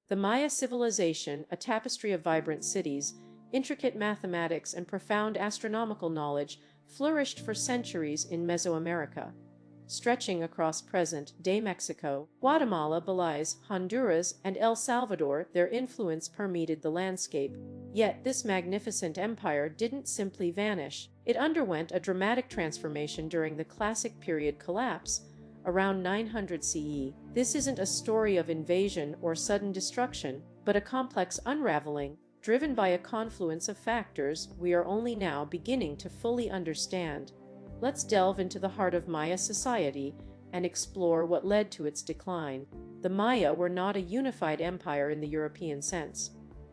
The Maya civilization, a tapestry of vibrant cities, intricate mathematics, and profound astronomical knowledge, flourished for centuries in Mesoamerica. Stretching across present-day Mexico, Guatemala, Belize, Honduras, and El Salvador, their influence permeated the landscape. Yet this magnificent empire didn't simply vanish. It underwent a dramatic transformation during the Classic Period collapse, around 900 CE. This isn't a story of invasion or sudden destruction, but a complex unraveling, driven by a confluence of factors we are only now beginning to fully understand. Let's delve into the heart of Maya society and explore what led to its decline. The Maya were not a unified empire in the European sense.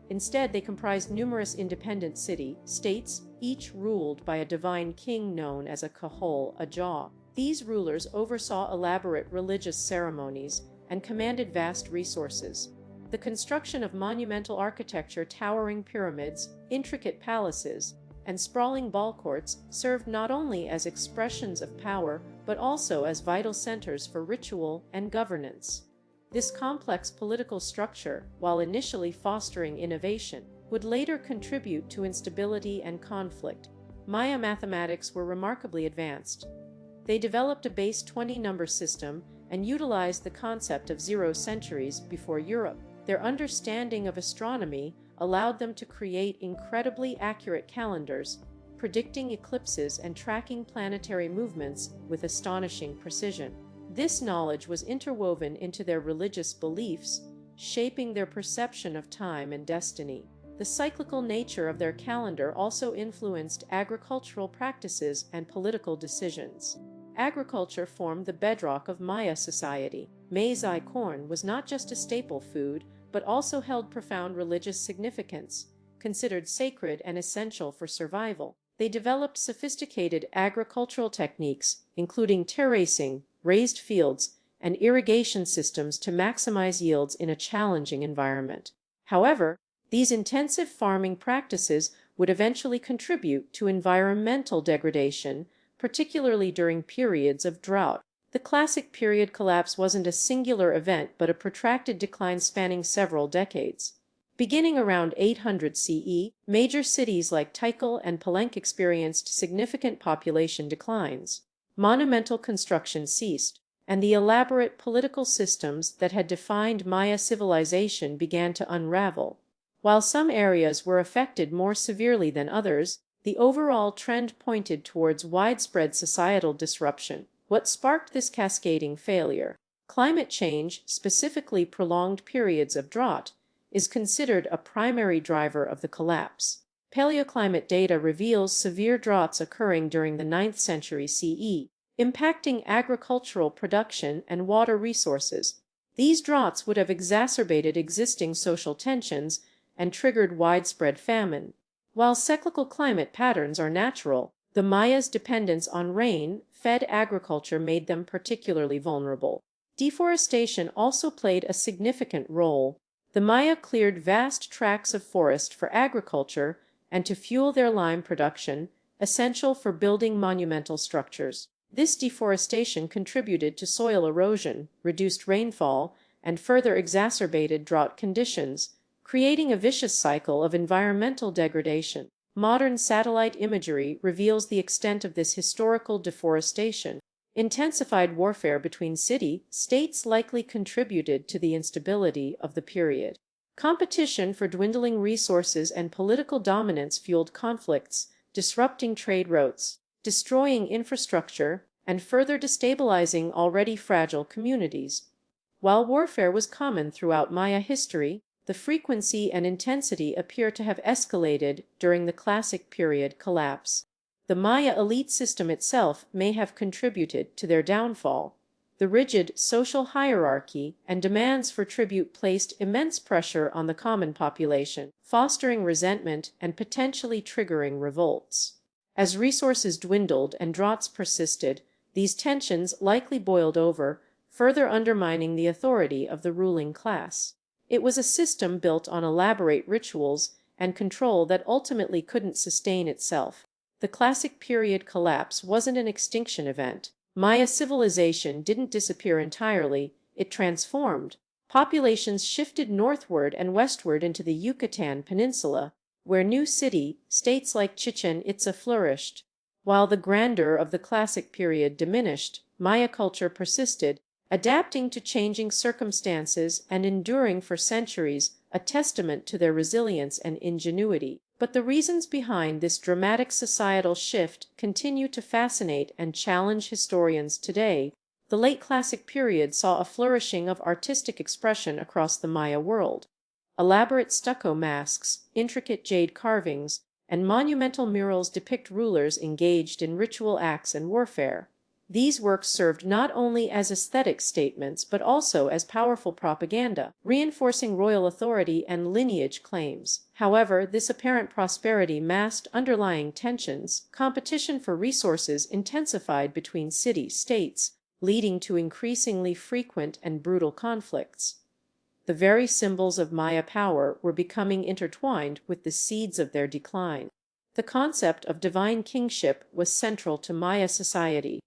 Instead, they comprised numerous independent city-states, each ruled by a divine king known as a Cajol, a jaw. These rulers oversaw elaborate religious ceremonies and commanded vast resources. The construction of monumental architecture, towering pyramids, intricate palaces, and sprawling ball courts served not only as expressions of power but also as vital centers for ritual and governance. This complex political structure, while initially fostering innovation, would later contribute to instability and conflict. Maya mathematics were remarkably advanced. They developed a base 20 number system and utilized the concept of 0 centuries before Europe. Their understanding of astronomy allowed them to create incredibly accurate calendars, predicting eclipses and tracking planetary movements with astonishing precision. This knowledge was interwoven into their religious beliefs, shaping their perception of time and destiny. The cyclical nature of their calendar also influenced agricultural practices and political decisions. Agriculture formed the bedrock of Maya society. Maize corn was not just a staple food, but also held profound religious significance, considered sacred and essential for survival. They developed sophisticated agricultural techniques, including terracing, raised fields, and irrigation systems to maximize yields in a challenging environment. However, these intensive farming practices would eventually contribute to environmental degradation, particularly during periods of drought. The Classic Period collapse wasn't a singular event but a protracted decline spanning several decades. Beginning around 800 CE, major cities like Tikal and Palenque experienced significant population declines. Monumental construction ceased, and the elaborate political systems that had defined Maya civilization began to unravel. While some areas were affected more severely than others, the overall trend pointed towards widespread societal disruption. What sparked this cascading failure? Climate change, specifically prolonged periods of drought, is considered a primary driver of the collapse. Paleoclimate data reveals severe droughts occurring during the 9th century CE, impacting agricultural production and water resources. These droughts would have exacerbated existing social tensions and triggered widespread famine. While cyclical climate patterns are natural, the Mayas' dependence on rain-fed agriculture made them particularly vulnerable. Deforestation also played a significant role. The Maya cleared vast tracts of forest for agriculture and to fuel their lime production, essential for building monumental structures. This deforestation contributed to soil erosion, reduced rainfall, and further exacerbated drought conditions, creating a vicious cycle of environmental degradation. Modern satellite imagery reveals the extent of this historical deforestation. Intensified warfare between city-states likely contributed to the instability of the period. Competition for dwindling resources and political dominance fueled conflicts, disrupting trade routes, destroying infrastructure, and further destabilizing already fragile communities. While warfare was common throughout Maya history, the frequency and intensity appear to have escalated during the Classic Period collapse. The Maya elite system itself may have contributed to their downfall. The rigid social hierarchy and demands for tribute placed immense pressure on the common population, fostering resentment and potentially triggering revolts. As resources dwindled and droughts persisted, these tensions likely boiled over, further undermining the authority of the ruling class. It was a system built on elaborate rituals and control that ultimately couldn't sustain itself. The Classic Period collapse wasn't an extinction event. Maya civilization didn't disappear entirely, it transformed, populations shifted northward and westward into the Yucatan Peninsula, where new city-states like Chichen Itza flourished. While the grandeur of the classic period diminished, Maya culture persisted, adapting to changing circumstances and enduring for centuries, a testament to their resilience and ingenuity. But the reasons behind this dramatic societal shift continue to fascinate and challenge historians today. The late classic period saw a flourishing of artistic expression across the Maya world. Elaborate stucco masks, intricate jade carvings, and monumental murals depict rulers engaged in ritual acts and warfare. These works served not only as aesthetic statements but also as powerful propaganda, reinforcing royal authority and lineage claims. However, this apparent prosperity masked underlying tensions. Competition for resources intensified between city-states, leading to increasingly frequent and brutal conflicts. The very symbols of Maya power were becoming intertwined with the seeds of their decline. The concept of divine kingship was central to Maya society.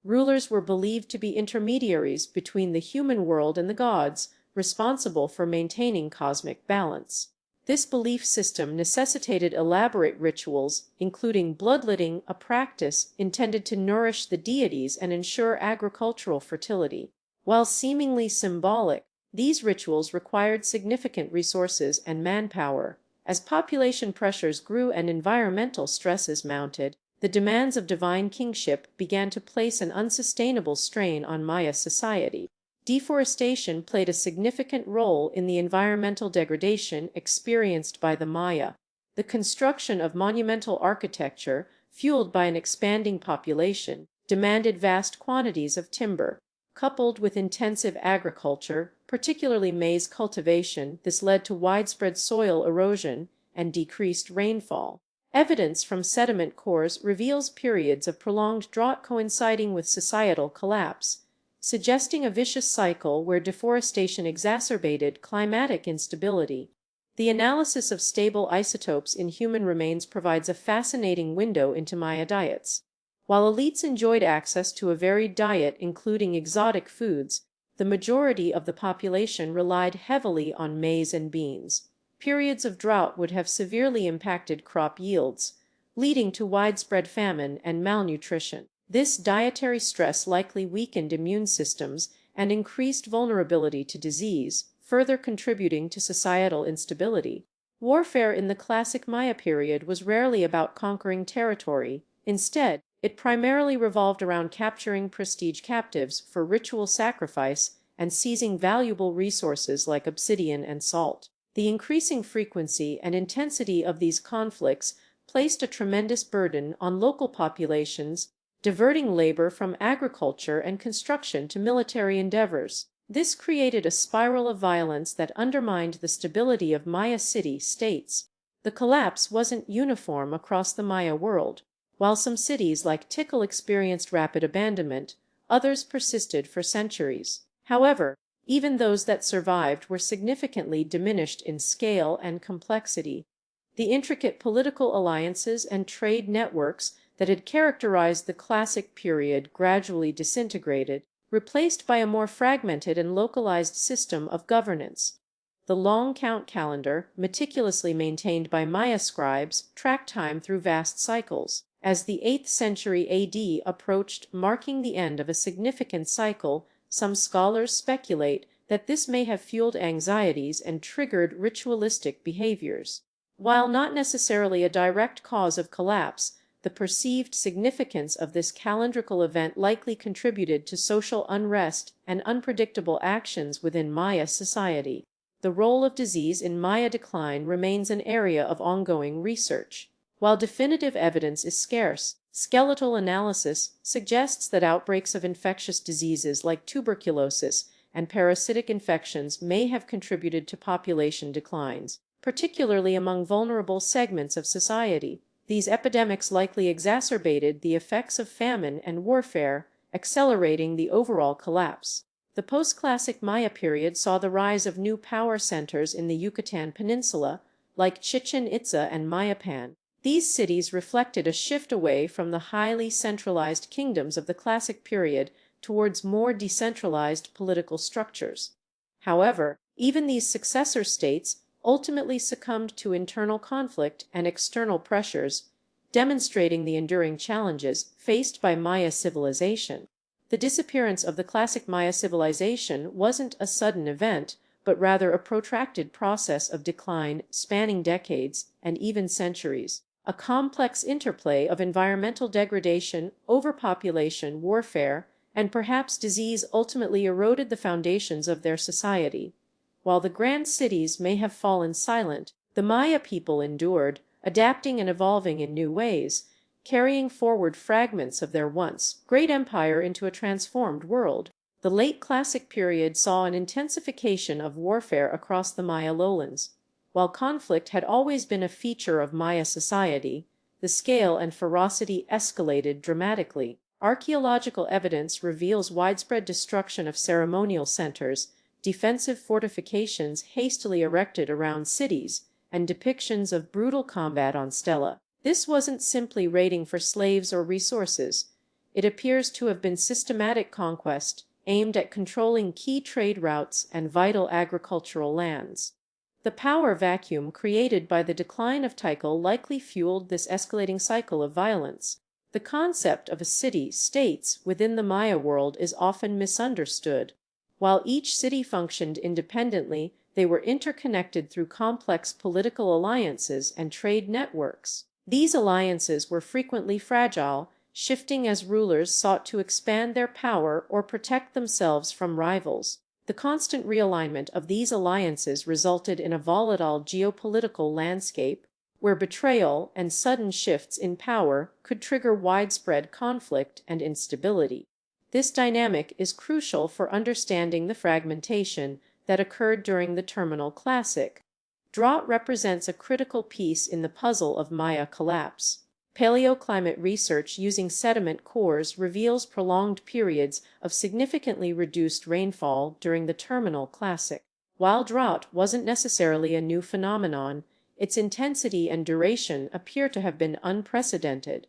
Rulers were believed to be intermediaries between the human world and the gods, responsible for maintaining cosmic balance. This belief system necessitated elaborate rituals, including bloodletting, a practice intended to nourish the deities and ensure agricultural fertility. While seemingly symbolic, these rituals required significant resources and manpower. As population pressures grew and environmental stresses mounted, the demands of divine kingship began to place an unsustainable strain on Maya society. Deforestation played a significant role in the environmental degradation experienced by the Maya. The construction of monumental architecture, fueled by an expanding population, demanded vast quantities of timber. Coupled with intensive agriculture, particularly maize cultivation, this led to widespread soil erosion and decreased rainfall. Evidence from sediment cores reveals periods of prolonged drought coinciding with societal collapse, suggesting a vicious cycle where deforestation exacerbated climatic instability. The analysis of stable isotopes in human remains provides a fascinating window into Maya diets. While elites enjoyed access to a varied diet including exotic foods, the majority of the population relied heavily on maize and beans. Periods of drought would have severely impacted crop yields, leading to widespread famine and malnutrition. This dietary stress likely weakened immune systems and increased vulnerability to disease, further contributing to societal instability. Warfare in the classic Maya period was rarely about conquering territory. Instead, it primarily revolved around capturing prestige captives for ritual sacrifice and seizing valuable resources like obsidian and salt. The increasing frequency and intensity of these conflicts placed a tremendous burden on local populations, diverting labor from agriculture and construction to military endeavors. This created a spiral of violence that undermined the stability of Maya city-states. The collapse wasn't uniform across the Maya world. While some cities like Tikal experienced rapid abandonment, others persisted for centuries. However, even those that survived were significantly diminished in scale and complexity. The intricate political alliances and trade networks that had characterized the classic period gradually disintegrated, replaced by a more fragmented and localized system of governance. The long count calendar, meticulously maintained by Maya scribes, tracked time through vast cycles. As the 8th century AD approached, marking the end of a significant cycle, some scholars speculate that this may have fueled anxieties and triggered ritualistic behaviors. While not necessarily a direct cause of collapse, the perceived significance of this calendrical event likely contributed to social unrest and unpredictable actions within Maya society. The role of disease in Maya decline remains an area of ongoing research. While definitive evidence is scarce, skeletal analysis suggests that outbreaks of infectious diseases like tuberculosis and parasitic infections may have contributed to population declines, particularly among vulnerable segments of society. These epidemics likely exacerbated the effects of famine and warfare, accelerating the overall collapse. The post-classic Maya period saw the rise of new power centers in the Yucatan Peninsula, like Chichen Itza and Mayapan. These cities reflected a shift away from the highly centralized kingdoms of the classic period towards more decentralized political structures. However, even these successor states ultimately succumbed to internal conflict and external pressures, demonstrating the enduring challenges faced by Maya civilization. The disappearance of the classic Maya civilization wasn't a sudden event, but rather a protracted process of decline spanning decades and even centuries. A complex interplay of environmental degradation, overpopulation, warfare, and perhaps disease ultimately eroded the foundations of their society. While the grand cities may have fallen silent, the Maya people endured, adapting and evolving in new ways, carrying forward fragments of their once great empire into a transformed world. The late Classic period saw an intensification of warfare across the Maya lowlands. While conflict had always been a feature of Maya society, the scale and ferocity escalated dramatically. Archaeological evidence reveals widespread destruction of ceremonial centers, defensive fortifications hastily erected around cities, and depictions of brutal combat on stela. This wasn't simply raiding for slaves or resources. It appears to have been systematic conquest aimed at controlling key trade routes and vital agricultural lands. The power vacuum created by the decline of Tikal likely fueled this escalating cycle of violence. The concept of a city-states within the Maya world is often misunderstood. While each city functioned independently, they were interconnected through complex political alliances and trade networks. These alliances were frequently fragile, shifting as rulers sought to expand their power or protect themselves from rivals. The constant realignment of these alliances resulted in a volatile geopolitical landscape, where betrayal and sudden shifts in power could trigger widespread conflict and instability. This dynamic is crucial for understanding the fragmentation that occurred during the Terminal Classic. Drought represents a critical piece in the puzzle of Maya collapse. Paleoclimate research using sediment cores reveals prolonged periods of significantly reduced rainfall during the Terminal Classic. While drought wasn't necessarily a new phenomenon, its intensity and duration appear to have been unprecedented,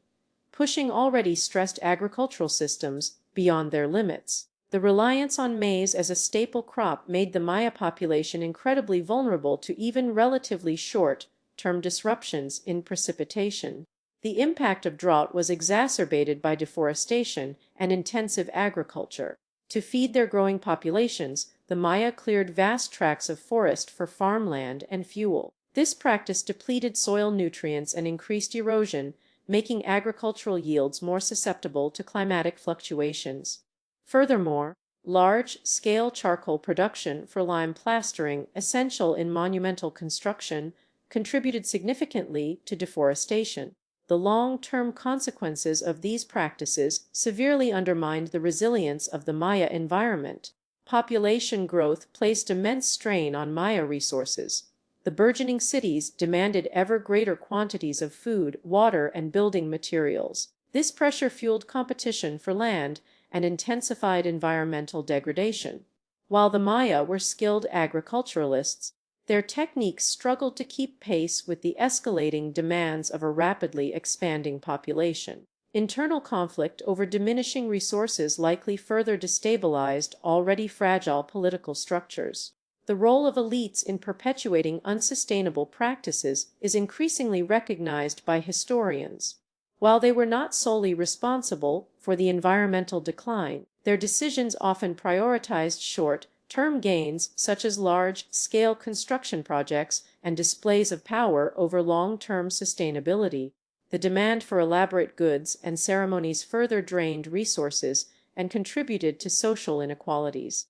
pushing already stressed agricultural systems beyond their limits. The reliance on maize as a staple crop made the Maya population incredibly vulnerable to even relatively short-term disruptions in precipitation. The impact of drought was exacerbated by deforestation and intensive agriculture. To feed their growing populations, the Maya cleared vast tracts of forest for farmland and fuel. This practice depleted soil nutrients and increased erosion, making agricultural yields more susceptible to climatic fluctuations. Furthermore, large-scale charcoal production for lime plastering, essential in monumental construction, contributed significantly to deforestation. The long-term consequences of these practices severely undermined the resilience of the Maya environment. Population growth placed immense strain on Maya resources. The burgeoning cities demanded ever greater quantities of food, water, and building materials. This pressure fueled competition for land and intensified environmental degradation. While the Maya were skilled agriculturalists, their techniques struggled to keep pace with the escalating demands of a rapidly expanding population. Internal conflict over diminishing resources likely further destabilized already fragile political structures. The role of elites in perpetuating unsustainable practices is increasingly recognized by historians. While they were not solely responsible for the environmental decline, their decisions often prioritized short-term gains such as large-scale construction projects and displays of power over long-term sustainability. The demand for elaborate goods and ceremonies further drained resources and contributed to social inequalities.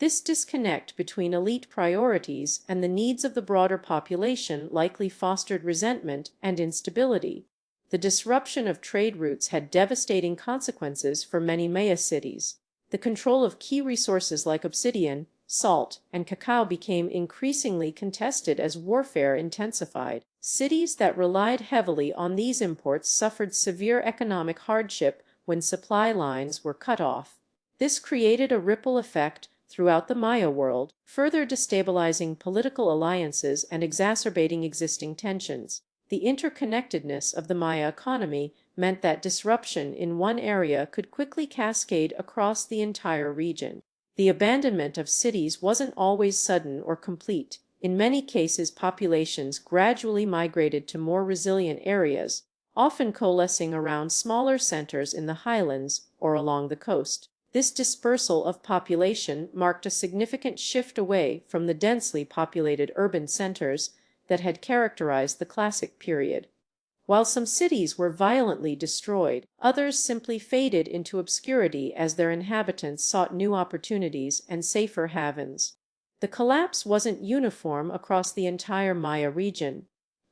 This disconnect between elite priorities and the needs of the broader population likely fostered resentment and instability. The disruption of trade routes had devastating consequences for many Maya cities. The control of key resources like obsidian, salt, and cacao became increasingly contested as warfare intensified. Cities that relied heavily on these imports suffered severe economic hardship when supply lines were cut off. This created a ripple effect throughout the Maya world, further destabilizing political alliances and exacerbating existing tensions. The interconnectedness of the Maya economy meant that disruption in one area could quickly cascade across the entire region. The abandonment of cities wasn't always sudden or complete. In many cases, populations gradually migrated to more resilient areas, often coalescing around smaller centers in the highlands or along the coast. This dispersal of population marked a significant shift away from the densely populated urban centers that had characterized the Classic period. While some cities were violently destroyed, others simply faded into obscurity as their inhabitants sought new opportunities and safer havens. The collapse wasn't uniform across the entire Maya region.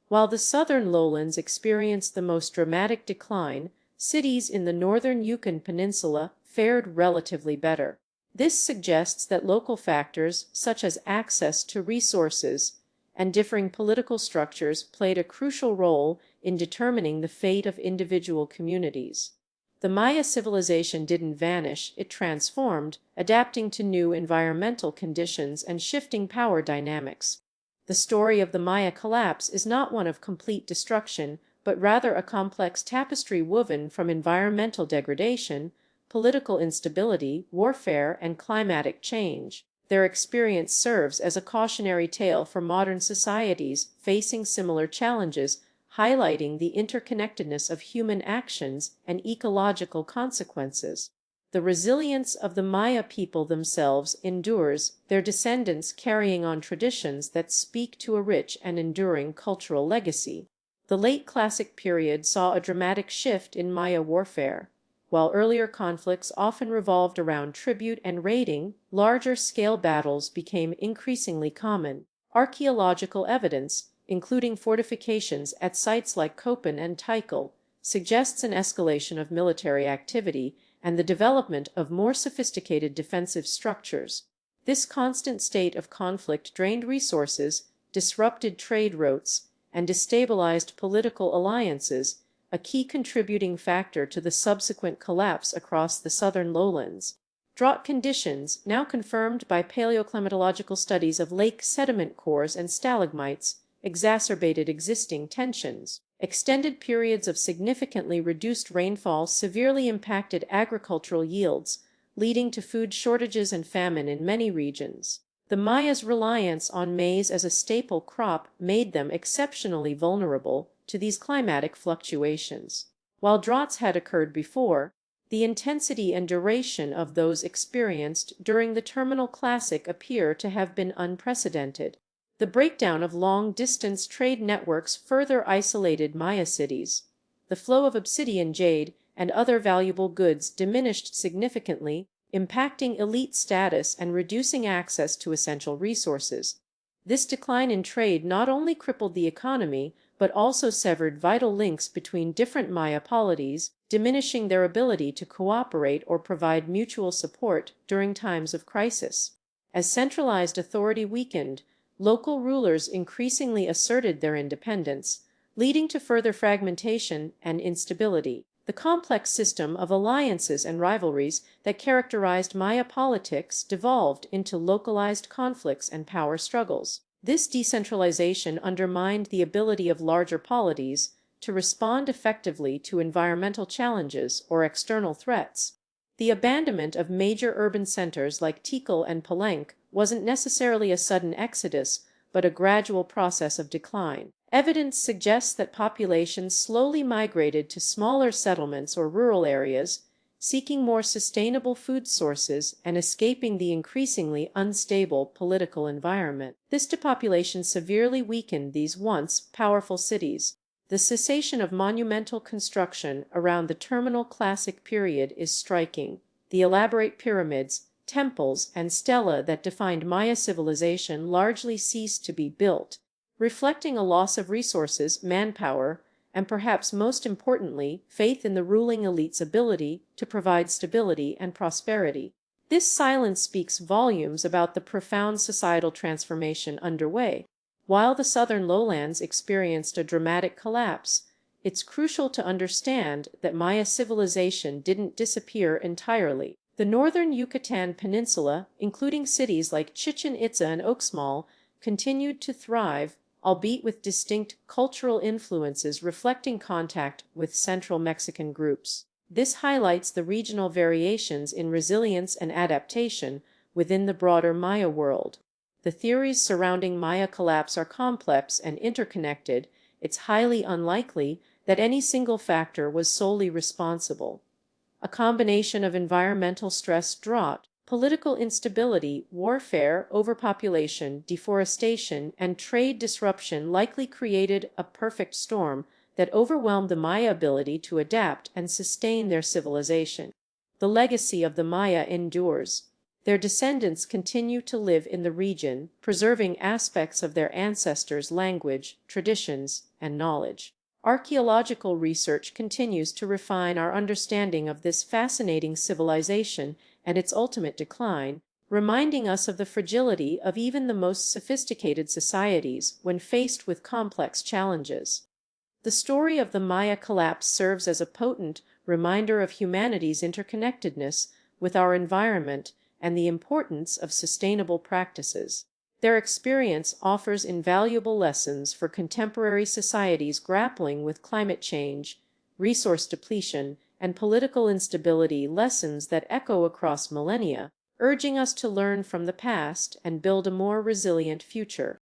While the southern lowlands experienced the most dramatic decline, cities in the northern Yucatan Peninsula fared relatively better. This suggests that local factors such as access to resources and differing political structures played a crucial role in determining the fate of individual communities. The Maya civilization didn't vanish, it transformed, adapting to new environmental conditions and shifting power dynamics. The story of the Maya collapse is not one of complete destruction, but rather a complex tapestry woven from environmental degradation, political instability, warfare, and climatic change. Their experience serves as a cautionary tale for modern societies facing similar challenges, highlighting the interconnectedness of human actions and ecological consequences. The resilience of the Maya people themselves endures, their descendants carrying on traditions that speak to a rich and enduring cultural legacy. The late Classic period saw a dramatic shift in Maya warfare. While earlier conflicts often revolved around tribute and raiding, larger-scale battles became increasingly common. Archaeological evidence, including fortifications at sites like Köppen and Tikal, suggests an escalation of military activity and the development of more sophisticated defensive structures. This constant state of conflict drained resources, disrupted trade routes, and destabilized political alliances, a key contributing factor to the subsequent collapse across the southern lowlands. Drought conditions, now confirmed by paleoclimatological studies of lake sediment cores and stalagmites, exacerbated existing tensions. Extended periods of significantly reduced rainfall severely impacted agricultural yields, leading to food shortages and famine in many regions. The Mayas' reliance on maize as a staple crop made them exceptionally vulnerable to these climatic fluctuations. While droughts had occurred before, the intensity and duration of those experienced during the terminal Classic appear to have been unprecedented. The breakdown of long-distance trade networks further isolated Maya cities. The flow of obsidian, jade, and other valuable goods diminished significantly, impacting elite status and reducing access to essential resources. This decline in trade not only crippled the economy, but also severed vital links between different Maya polities, diminishing their ability to cooperate or provide mutual support during times of crisis. As centralized authority weakened, local rulers increasingly asserted their independence, leading to further fragmentation and instability. The complex system of alliances and rivalries that characterized Maya politics devolved into localized conflicts and power struggles. This decentralization undermined the ability of larger polities to respond effectively to environmental challenges or external threats. The abandonment of major urban centers like Tikal and Palenque wasn't necessarily a sudden exodus, but a gradual process of decline. Evidence suggests that populations slowly migrated to smaller settlements or rural areas, seeking more sustainable food sources and escaping the increasingly unstable political environment. This depopulation severely weakened these once powerful cities. The cessation of monumental construction around the terminal Classic period is striking. The elaborate pyramids, temples, and stelae that defined Maya civilization largely ceased to be built, reflecting a loss of resources, manpower, and perhaps most importantly, faith in the ruling elite's ability to provide stability and prosperity. This silence speaks volumes about the profound societal transformation underway. While the southern lowlands experienced a dramatic collapse, it's crucial to understand that Maya civilization didn't disappear entirely. The northern Yucatan Peninsula, including cities like Chichen Itza and Oxmal, continued to thrive, albeit with distinct cultural influences reflecting contact with central Mexican groups. This highlights the regional variations in resilience and adaptation, within the broader Maya world. The theories surrounding Maya collapse are complex and interconnected. It's highly unlikely that any single factor was solely responsible. A combination of environmental stress, drought, political instability, warfare, overpopulation, deforestation, and trade disruption likely created a perfect storm that overwhelmed the Maya ability to adapt and sustain their civilization. The legacy of the Maya endures. Their descendants continue to live in the region, preserving aspects of their ancestors' language, traditions, and knowledge. Archaeological research continues to refine our understanding of this fascinating civilization and its ultimate decline, reminding us of the fragility of even the most sophisticated societies when faced with complex challenges. The story of the Maya collapse serves as a potent reminder of humanity's interconnectedness with our environment and the importance of sustainable practices. Their experience offers invaluable lessons for contemporary societies grappling with climate change, resource depletion, and political instability, lessons that echo across millennia, urging us to learn from the past and build a more resilient future.